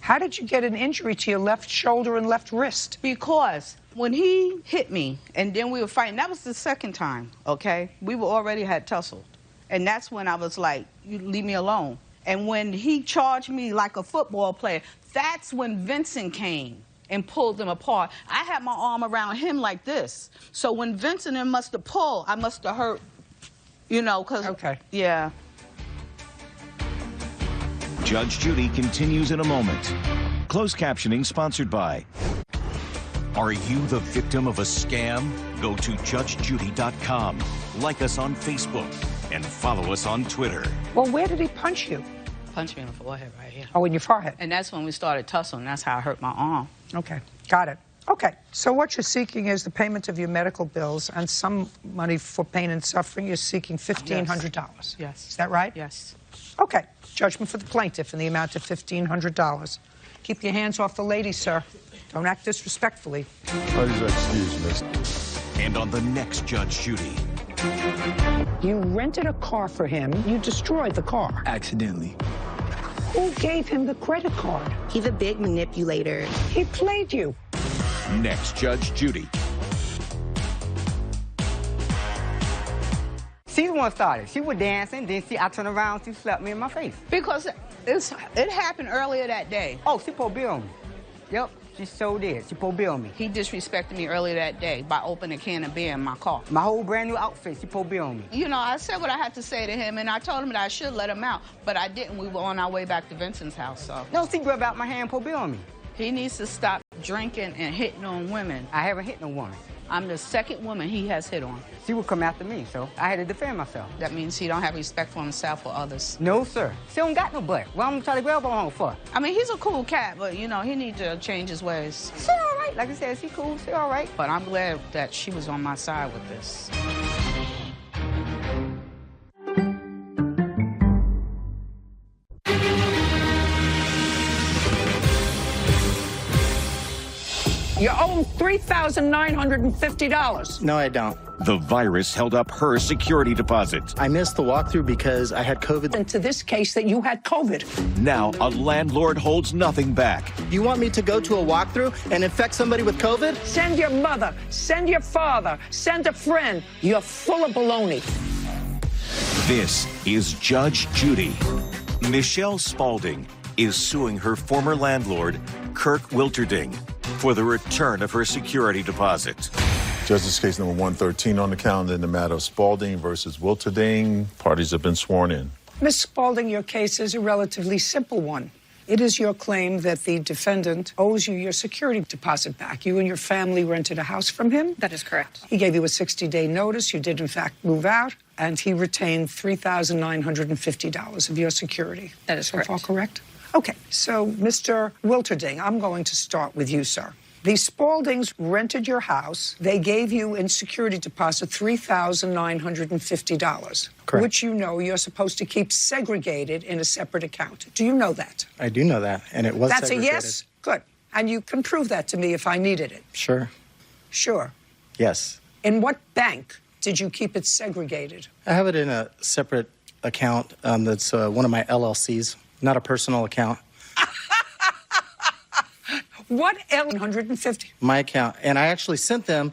How did you get an injury to your left shoulder and left wrist? Because when he hit me and then we were fighting, that was the second time, okay? We were already had tussled. And that's when I was like, you leave me alone. And when he charged me like a football player, that's when Vincent came and pulled them apart. I had my arm around him like this. So when Vincent and must have pulled, I must have hurt, because... Okay. Yeah. Judge Judy continues in a moment. Closed captioning sponsored by... Are you the victim of a scam? Go to judgejudy.com. Like us on Facebook and follow us on Twitter. Well, where did he punch you? Punched me in the forehead right here. Oh, in your forehead. And that's when we started tussling. That's how I hurt my arm. Okay, got it. Okay, so what you're seeking is the payment of your medical bills and some money for pain and suffering. You're seeking $1,500. Yes. Is that right? Yes. Okay, judgment for the plaintiff in the amount of $1,500. Keep your hands off the lady, sir. Don't act disrespectfully. Please excuse me. And on the next Judge Judy. You rented a car for him. You destroyed the car. Accidentally. Who gave him the credit card? He's a big manipulator. He played you. Next Judge Judy. She the one started. She was dancing, then I turned around, she slapped me in my face. Because it happened earlier that day. Oh, she put a bill on me. Yep, she so did. She put a bill on me. He disrespected me earlier that day by opening a can of beer in my car. My whole brand new outfit, she put a bill on me. I said what I had to say to him, and I told him that I should let him out, but I didn't. We were on our way back to Vincent's house, so. No, she grabbed out my hand and put a bill on me. He needs to stop drinking and hitting on women. I haven't hit no woman. I'm the second woman he has hit on. She would come after me, so I had to defend myself. That means he don't have respect for himself or others. No, sir. She don't got no butt. What I'm gonna try to grab on her for? I mean, he's a cool cat, but, he needs to change his ways. She all right. Like I said, she cool. She all right. But I'm glad that she was on my side with this. You owe him $3,950. No, I don't. The virus held up her security deposit. I missed the walkthrough because I had COVID. Into this case that you had COVID. Now a landlord holds nothing back. You want me to go to a walkthrough and infect somebody with COVID? Send your mother, send your father, send a friend. You're full of baloney. This is Judge Judy. Michelle Spaulding is suing her former landlord, Kirk Wilterding, for the return of her security deposit. Justice case number 113 on the calendar in the matter of Spaulding versus Wilterding. Parties have been sworn in. Ms. Spaulding, your case is a relatively simple one. It is your claim that the defendant owes you your security deposit back. You and your family rented a house from him. That is correct. He gave you a 60-day notice. You did, in fact, move out. and he retained $3,950 of your security. That is correct. So far correct? Okay, so Mr. Wilterding, I'm going to start with you, sir. The Spaldings rented your house. They gave you in security deposit $3,950, Correct. which you know you're supposed to keep segregated in a separate account. Do you know that? I do know that, and it was That's segregated. a yes? Good. And you can prove that to me if I needed it. Sure. Sure. Yes. In what bank did you keep it segregated? I have it in a separate account that's one of my LLCs, not a personal account. What $150? My account. And I actually sent them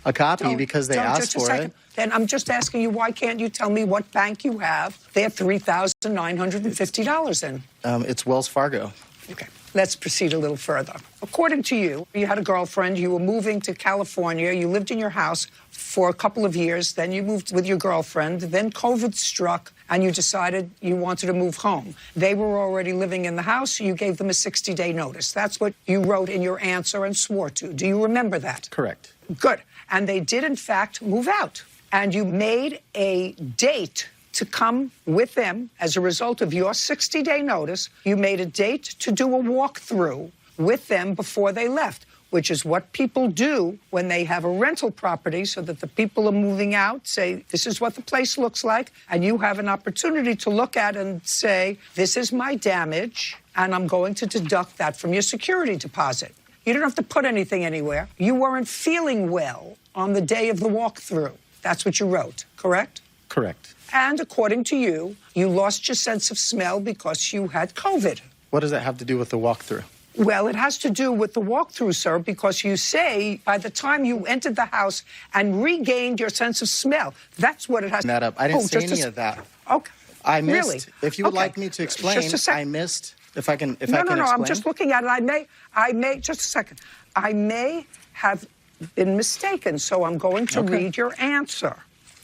a copy because they asked for it. Then I'm just asking you, why can't you tell me what bank you have their $3,950 in? It's Wells Fargo. Okay. Let's proceed a little further. According to you, you had a girlfriend, you were moving to California, you lived in your house for a couple of years, then you moved with your girlfriend, then COVID struck, and you decided you wanted to move home. They were already living in the house, you gave them a 60-day notice. That's what you wrote in your answer and swore to. Do you remember that? Correct. Good. And they did, in fact, move out. And you made a date to come with them as a result of your 60-day notice. You made a date to do a walkthrough with them before they left, which is what people do when they have a rental property so that the people are moving out, say, this is what the place looks like, and you have an opportunity to look at and say, this is my damage, and I'm going to deduct that from your security deposit. You don't have to put anything anywhere. You weren't feeling well on the day of the walkthrough. That's what you wrote, correct? Correct. And according to you, you lost your sense of smell because you had COVID. What does that have to do with the walkthrough? Well, it has to do with the walkthrough, sir, because you say by the time you entered the house and regained your sense of smell, that's what it has to do. That up. I didn't say any of that. Okay. I missed. Really? If you would like me to explain, Just a second. I missed. If I can No, explain. I'm just looking at it. I may, just a second. I may have been mistaken, so I'm going to read your answer.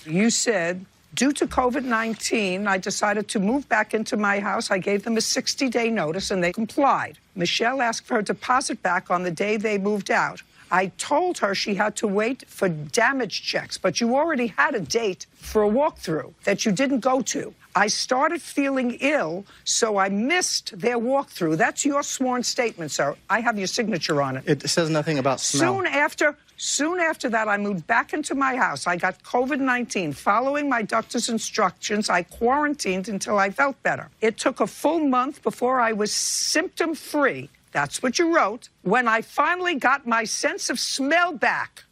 You said, due to COVID-19, I decided to move back into my house. I gave them a 60-day notice, and they complied. Michelle asked for her deposit back on the day they moved out. I told her she had to wait for damage checks, but you already had a date for a walkthrough that you didn't go to. I started feeling ill, so I missed their walkthrough. That's your sworn statement, sir. I have your signature on it. It says nothing about smell. Soon after that, I moved back into my house. I got COVID-19. Following my doctor's instructions, I quarantined until I felt better. It took a full month before I was symptom-free. That's what you wrote. When I finally got my sense of smell back,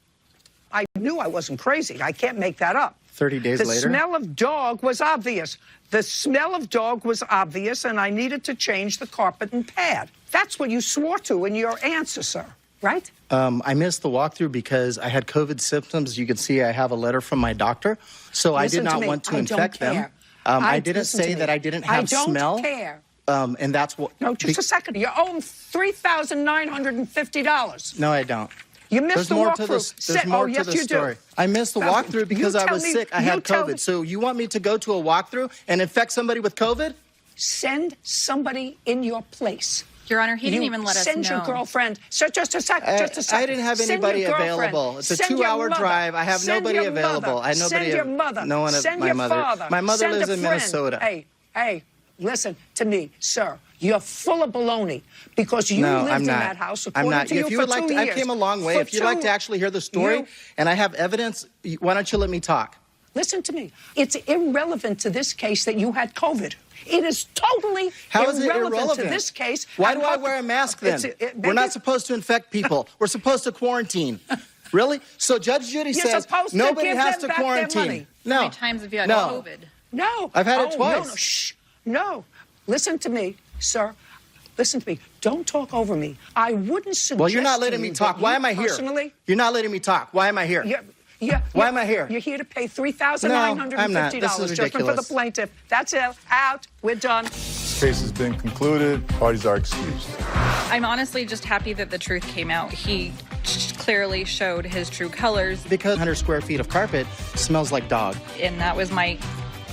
I knew I wasn't crazy. I can't make that up. 30 days later? The smell of dog was obvious. The smell of dog was obvious, and I needed to change the carpet and pad. That's what you swore to in your answer, sir, right? I missed the walkthrough because I had COVID symptoms. You can see I have a letter from my doctor, so I did not want to infect them. I didn't say that I didn't have smell. I don't care. And that's what... No, just a second. You owe $3,950. No, I don't. You missed the walkthrough. There's more to the story. I missed the walkthrough because I was sick. I had COVID. So you want me to go to a walkthrough and infect somebody with COVID? Send somebody in your place. Your Honor, he didn't even let us know. Send your girlfriend. So just a second. I didn't have anybody available. It's a 2-hour drive. I have nobody available. I have nobody. Send your mother. No one. Send my your mother. father. My mother lives in Minnesota. Hey, listen to me, sir. You're full of baloney because you lived in that house according to you for 2 years. I came a long way. If you'd like to actually hear the story, and I have evidence, why don't you let me talk? Listen to me. It's irrelevant to this case that you had COVID. It is totally irrelevant to this case. Why do I wear a mask then? We're not supposed to infect people. We're supposed to quarantine. Really? So Judge Judy says nobody has to quarantine. No. How many times have you had COVID? No. I've had it twice. No. Shh. No. Listen to me, sir. Listen to me. Don't talk over me. I wouldn't suggest. Well, you're not letting me talk. Why am I here? Personally, you're not letting me talk. Why am I here? Why am I here? You're here to pay $3,950 I'm not. This is just for the plaintiff. That's it. Out. We're done. This case has been concluded. Parties are excused. I'm honestly just happy that the truth came out. He clearly showed his true colors. Because 100 square feet of carpet smells like dog. And that was my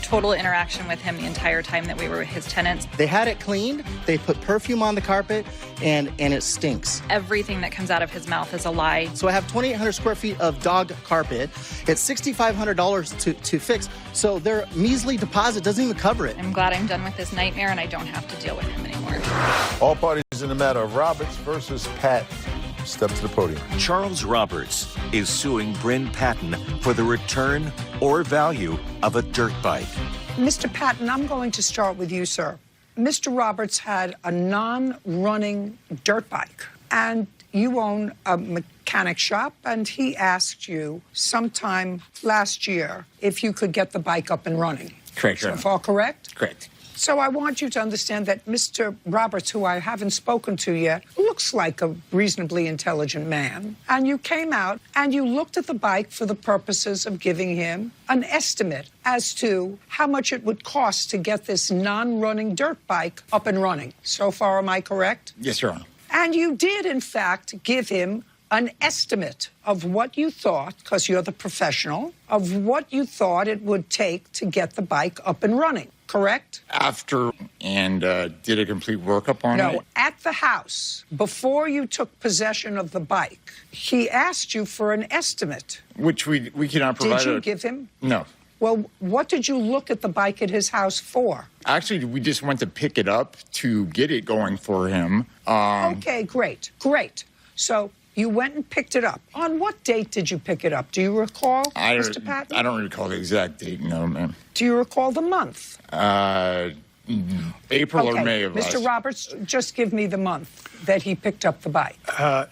total interaction with him the entire time that we were his tenants. They had it cleaned, they put perfume on the carpet, and it stinks. Everything that comes out of his mouth is a lie. So I have 2,800 square feet of dog carpet. It's $6,500 to fix. So their measly deposit doesn't even cover it. I'm glad I'm done with this nightmare and I don't have to deal with him anymore. All parties in the matter of Roberts versus Patton. Step to the podium. Charles Roberts is suing Bryn Patton for the return or value of a dirt bike. Mr. Patton, I'm going to start with you, sir. Mr. Roberts had a non-running dirt bike, and you own a mechanic shop, and he asked you sometime last year if you could get the bike up and running. Correct, So far correct? Correct. So I want you to understand that Mr. Roberts, who I haven't spoken to yet, looks like a reasonably intelligent man. And you came out and you looked at the bike for the purposes of giving him an estimate as to how much it would cost to get this non-running dirt bike up and running. So far, am I correct? Yes, Your Honor. And you did, in fact, give him an estimate of what you thought, because you're the professional, of what you thought it would take to get the bike up and running. Correct? After and did a complete workup on it? No, at the house, before you took possession of the bike, he asked you for an estimate. Which we cannot provide. Did you give him? No. Well, what did you look at the bike at his house for? Actually, we just went to pick it up to get it going for him. Okay, great, great. So you went and picked it up. On what date did you pick it up? Do you recall, Mr. Patton? I don't recall the exact date, no, ma'am. Do you recall the month? April Okay, or May of Mr. last. Roberts, just give me the month that he picked up the bike.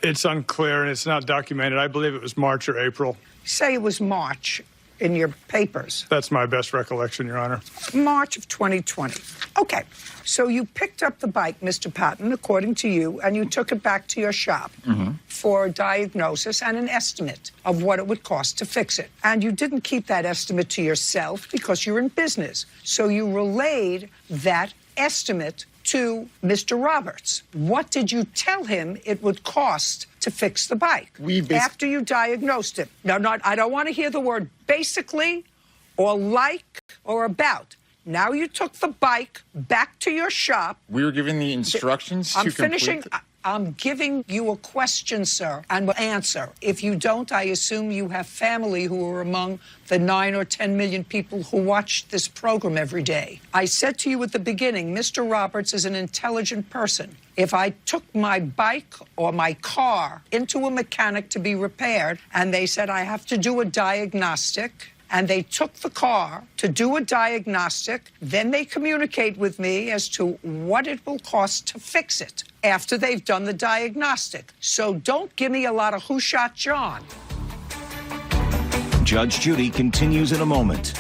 It's unclear and it's not documented. I believe it was March or April. Say it was March in your papers. That's my best recollection, Your Honor. March of 2020. Okay, so you picked up the bike, Mr. Patton, according to you, and you took it back to your shop for a diagnosis and an estimate of what it would cost to fix it. And you didn't keep that estimate to yourself because you're in business. So you relayed that estimate to Mr. Roberts. What did you tell him it would cost to fix the bike after you diagnosed it? No, I don't want to hear the word basically or like or about. Now you took the bike back to your shop. We were given the instructions to complete. I'm giving you a question, sir, and will answer. If you don't, I assume you have family who are among the 9 or 10 million people who watch this program every day. I said to you at the beginning, Mr. Roberts is an intelligent person. If I took my bike or my car into a mechanic to be repaired, and they said I have to do a diagnostic, and they took the car to do a diagnostic, then they communicate with me as to what it will cost to fix it after they've done the diagnostic. So don't give me a lot of who shot John. Judge Judy continues in a moment.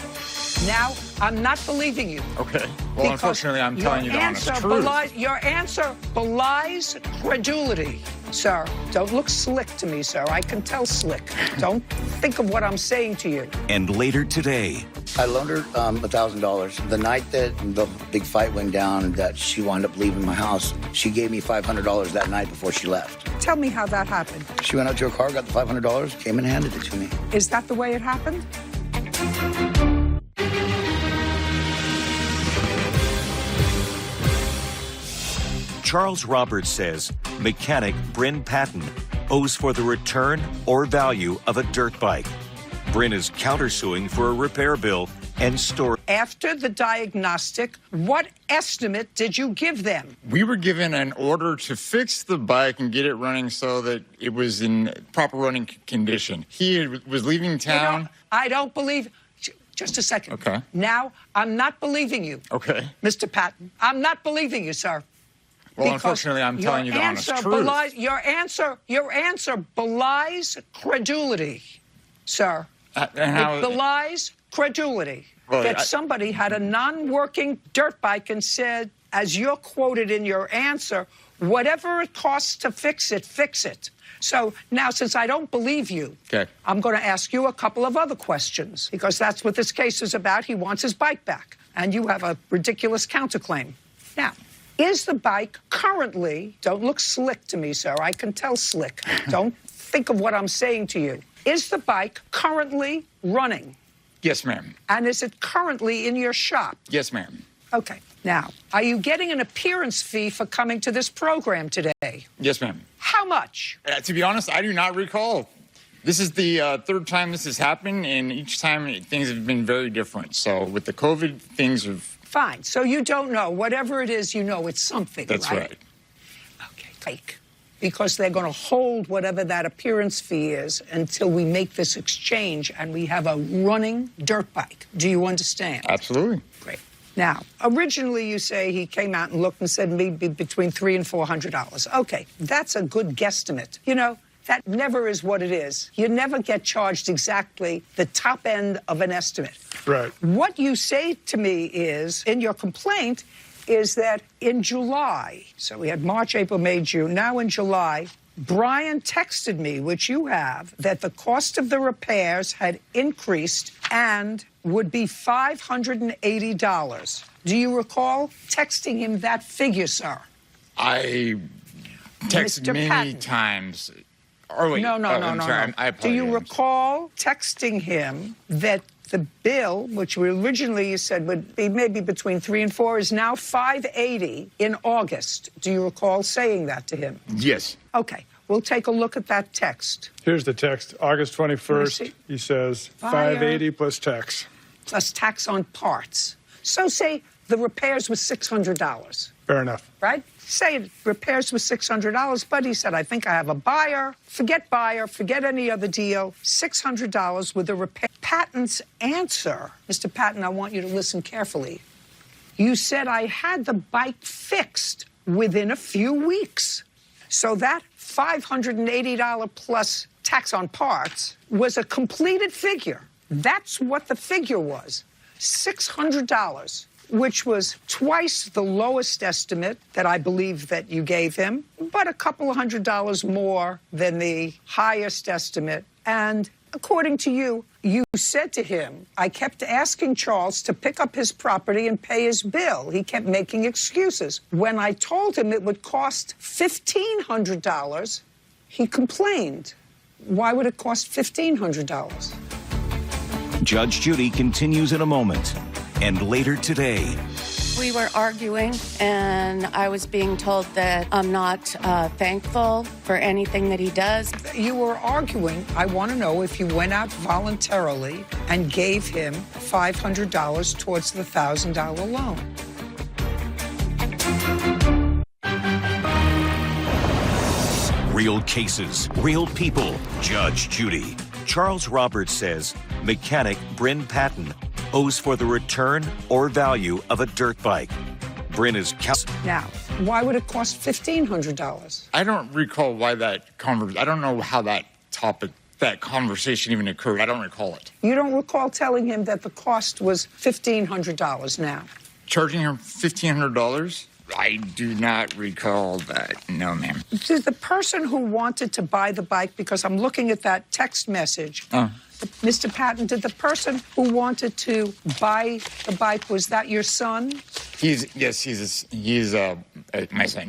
Now, I'm not believing you. Okay. Well, unfortunately, I'm telling you the honest truth. Your answer belies credulity. Sir, don't look slick to me, sir. I can tell slick. Don't think of what I'm saying to you. And later today. I loaned her $1,000. The night that the big fight went down, that she wound up leaving my house, she gave me $500 that night before she left. Tell me how that happened. She went out to her car, got the $500, came and handed it to me. Is that the way it happened? Charles Roberts says mechanic Bryn Patton owes for the return or value of a dirt bike. Bryn is countersuing for a repair bill and store. After the diagnostic, what estimate did you give them? We were given an order to fix the bike and get it running so that it was in proper running condition. He was leaving town. You know, I don't believe. Just a second. Okay. Now, I'm not believing you. Okay. Mr. Patton, I'm not believing you, sir. Well, unfortunately, I'm telling you the honest truth. Your answer belies credulity, sir. It belies credulity. Well, Somebody had a non-working dirt bike and said, as you're quoted in your answer, whatever it costs to fix it, fix it. So now, since I don't believe you, I'm going to ask you a couple of other questions, because that's what this case is about. He wants his bike back, and you have a ridiculous counterclaim. Now, is the bike currently, don't look slick to me, sir, I can tell slick. Don't think of what I'm saying to you. Is the bike currently running? Yes, ma'am. And is it currently in your shop? Yes, ma'am. Okay. Now, are you getting an appearance fee for coming to this program today? Yes, ma'am. How much? To be honest, I do not recall. This is the third time this has happened, and each time things have been very different. So with the COVID, things have... Fine. So you don't know. Whatever it is, you know it's something, That's right. Okay. Fake. Because they're going to hold whatever that appearance fee is until we make this exchange and we have a running dirt bike. Do you understand? Absolutely. Great. Now, originally you say he came out and looked and said maybe between $300 and $400. Okay, that's a good guesstimate. You know, that never is what it is. You never get charged exactly the top end of an estimate. Right. What you say to me is, in your complaint, is that in July, so we had March, April, May, June, now in July, Brian texted me, which you have, that the cost of the repairs had increased and would be $580. Do you recall texting him that figure, sir? I texted Mr. many Patton. times. Oh, wait. No. Sorry, I apologize. Do you recall texting him that the bill, which originally you said would be maybe between $300 and $400, is now $580 in August? Do you recall saying that to him? Yes. Okay. We'll take a look at that text. Here's the text. August 21st, he says $580 plus tax. Plus tax on parts. So say the repairs was $600. Fair enough. Right? Say repairs was $600, but he said, I think I have a buyer. Forget buyer, forget any other deal. $600 with the repair. Patton's answer, Mr. Patton, I want you to listen carefully. You said I had the bike fixed within a few weeks. So that $580 plus tax on parts was a completed figure. That's what the figure was. $600, which was twice the lowest estimate that I believe that you gave him, but a couple of $100 more than the highest estimate. And according to you, you said to him, I kept asking Charles to pick up his property and pay his bill. He kept making excuses. When I told him it would cost $1,500, he complained. Why would it cost $1,500? Judge Judy continues in a moment. And later today, we were arguing, and I was being told that I'm not thankful for anything that he does. You were arguing. I want to know if you went out voluntarily and gave him $500 towards the $1,000 loan. real cases, real people. Judge Judy. Charles Roberts says mechanic Bryn Patton owes for the return or value of a dirt bike. Bryn is... Now, why would it cost $1,500? I don't recall why that I don't know how that conversation even occurred. I don't recall it. You don't recall telling him that the cost was $1,500 now? Charging him $1,500? I do not recall that. No, ma'am. Did the person who wanted to buy the bike, because I'm looking at that text message, Mr. Patton, did the person who wanted to buy the bike, was that your son? He's my son,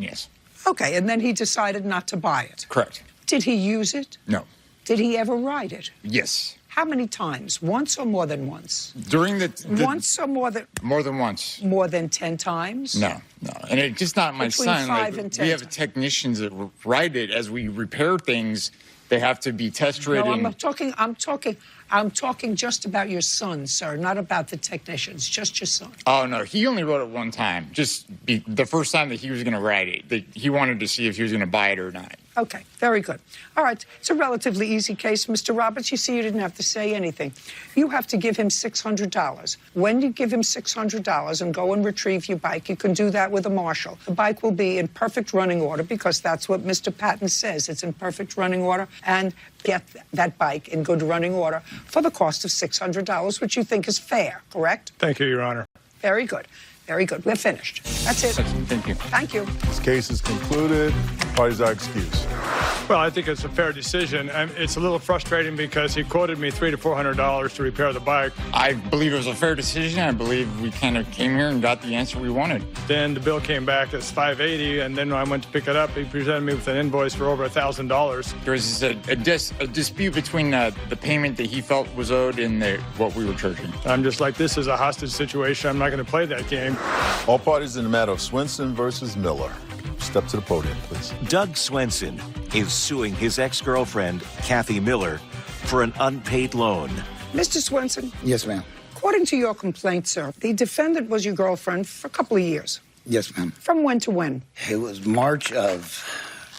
yes. Okay, and then he decided not to buy it? Correct. Did he use it? No. Did he ever ride it? Yes. How many times? Once or more than once? During the once or more than... More than once. More than 10 times? No. And it's just not my Between son. 5 and 10 we have technicians that ride it. As we repair things, they have to be test-ridden. No, I'm talking just about your son, sir, not about the technicians, just your son. Oh, no, he only rode it one time, the first time that he was going to ride it. He wanted to see if he was going to buy it or not. Okay, very good. All right, it's a relatively easy case, Mr. Roberts. You see, you didn't have to say anything. You have to give him $600. When you give him $600 and go and retrieve your bike, you can do that with a marshal. The bike will be in perfect running order because that's what Mr. Patton says. It's in perfect running order, and get that bike in good running order for the cost of $600, which you think is fair, correct? Thank you, Your Honor. Very good. Very good. We're finished. That's it. Thank you. Thank you. This case is concluded. Parties are excused. Well, I think it's a fair decision. It's a little frustrating because he quoted me $300 to $400 to repair the bike. I believe it was a fair decision. I believe we kind of came here and got the answer we wanted. Then the bill came back as $580, and then when I went to pick it up, he presented me with an invoice for over $1,000. There was a dispute between the payment that he felt was owed and what we were charging. I'm just like, this is a hostage situation. I'm not going to play that game. All parties in the matter of Swenson versus Miller. Step to the podium, please. Doug Swenson is suing his ex-girlfriend, Kathy Miller, for an unpaid loan. Mr. Swenson? Yes, ma'am. According to your complaint, sir, the defendant was your girlfriend for a couple of years. Yes, ma'am. From when to when? It was March of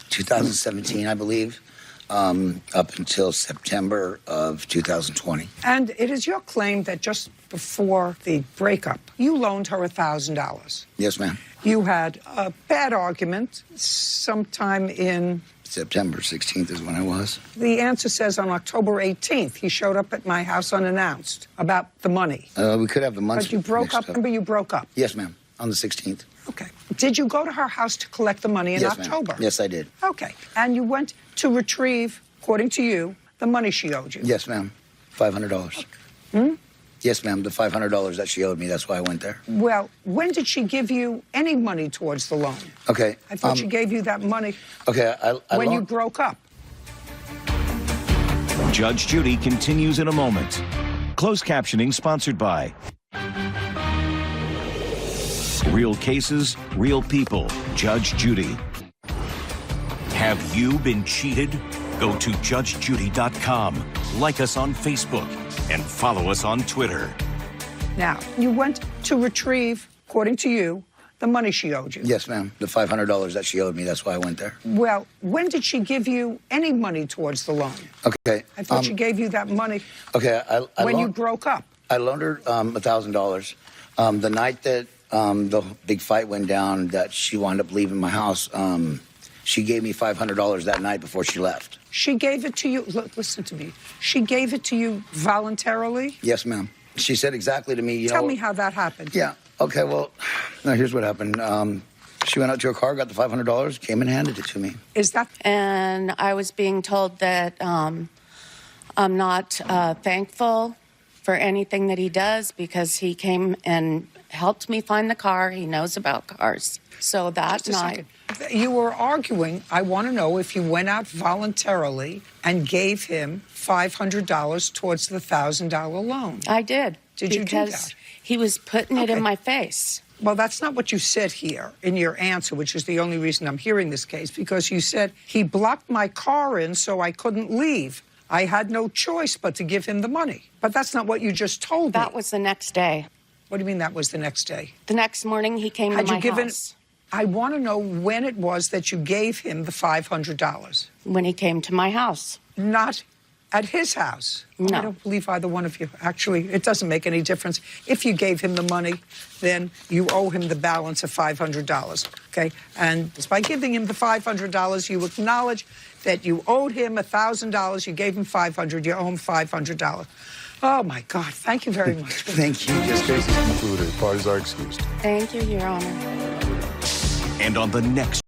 2017, I believe, up until September of 2020. And it is your claim that just before the breakup, you loaned her $1,000. Yes, ma'am. You had a bad argument sometime in... September 16th is when I was. The answer says on October 18th, he showed up at my house unannounced about the money. We could have the months. But you broke up. Remember, you broke up. Yes, ma'am. On the 16th. Okay. Did you go to her house to collect the money in yes, October? Ma'am. Yes, I did. Okay. And you went to retrieve, according to you, the money she owed you? Yes, ma'am. $500. Hmm? Yes, ma'am. The $500 that she owed me. That's why I went there. Well, when did she give you any money towards the loan? Okay. I thought she gave you that money okay, when you broke up. Judge Judy continues in a moment. Closed captioning sponsored by Real Cases, Real People. Judge Judy. Have you been cheated? Go to judgejudy.com. Like us on Facebook and follow us on Twitter. Now, you went to retrieve, according to you, the money she owed you. Yes, ma'am. The $500 that she owed me. That's why I went there. Well, when did she give you any money towards the loan? Okay. I thought she gave you that money okay, when you broke up. I loaned her $1,000. The night that the big fight went down, that she wound up leaving my house, she gave me $500 that night before she left. She gave it to you. Look, listen to me. She gave it to you voluntarily? Yes, ma'am. She said exactly to me, Tell me how that happened. Yeah. Okay, well, now here's what happened. She went out to her car, got the $500, came and handed it to me. Is that? And I was being told that I'm not thankful for anything that he does because he came and helped me find the car. He knows about cars. So that night... You were arguing. I want to know if you went out voluntarily and gave him $500 towards the $1,000 loan. I did. Did you do that? Because he was putting it in my face. Well, that's not what you said here in your answer, which is the only reason I'm hearing this case, because you said he blocked my car in so I couldn't leave. I had no choice but to give him the money. But that's not what you just told me. That was the next day. What do you mean that was the next day? The next morning he came to my house. I want to know when it was that you gave him the $500. When he came to my house. Not at his house. No. I don't believe either one of you. Actually, it doesn't make any difference. If you gave him the money, then you owe him the balance of $500, okay? And by giving him the $500, you acknowledge that you owed him $1,000. You gave him $500. You owe him $500. Oh, my God. Thank you very much. Thank you. This case is concluded. Parties are excused. Thank you, Your Honor. And on the next